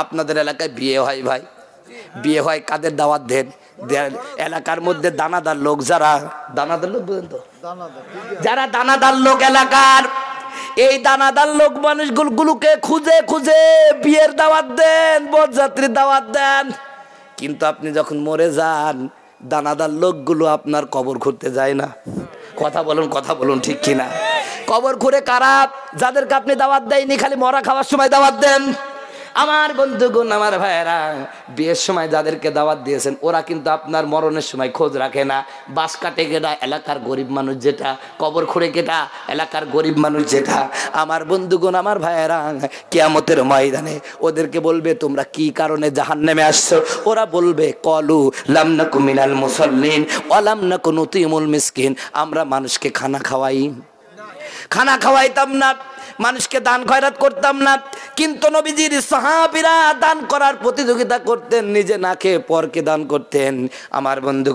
আপনাদের এলাকায় বিয়ে হয় ভাই, বিয়ে হয়, কাদের দাওয়াত দেন? এলাকার মধ্যে দানাদার লোক, যারা দানাদার লোক বুঝেন তো, যারা দানাদার লোক এলাকার, এই দানাদার লোক মানুষগুলোকে খুঁজে খুঁজে বিয়ের দাওয়াত দেন, বরযাত্রীর দাওয়াত দেন। কিন্তু আপনি যখন মরে যান, দানাদার লোকগুলো আপনার কবর খুঁড়তে যায় না। কথা বলুন ঠিক কিনা? কবর খুঁড়ে কারা? যাদেরকে আপনি দাওয়াত দেয়নি, খালি মরা খাওয়ার সময় দাওয়াত দেন। আমার বন্ধুগণ, আমার ভাইয়েরা, বিয়ের সময় যাদেরকে দাওয়াত দিয়েছেন ওরা কিন্তু আপনার মরণের সময় খোঁজ রাখে না। বাস কাটে কেটা? এলাকার গরিব মানুষ যেটা। কবর খুঁড়ে কেটা? এলাকার গরিব মানুষ যেটা। আমার বন্ধুগণ, আমার ভাইয়েরা, কিয়ামতের ময়দানে ওদেরকে বলবে তোমরা কি কারণে জাহান্নামে আসছো? ওরা বলবে কলু লাম নাকু মিনাল মুসাল্লিন ওয়া লাম নাকু নুতিমুল মিসকিন, আমরা মানুষকে খানা খাওয়াইতাম না, মানুষকে দান খয়রাত করতাম না। কিন্তু নবীজির সাহাবীরা দান করার প্রতিযোগিতা করতেন, নিজে না খেয়ে পরকে দান করতেন। আমার বন্ধু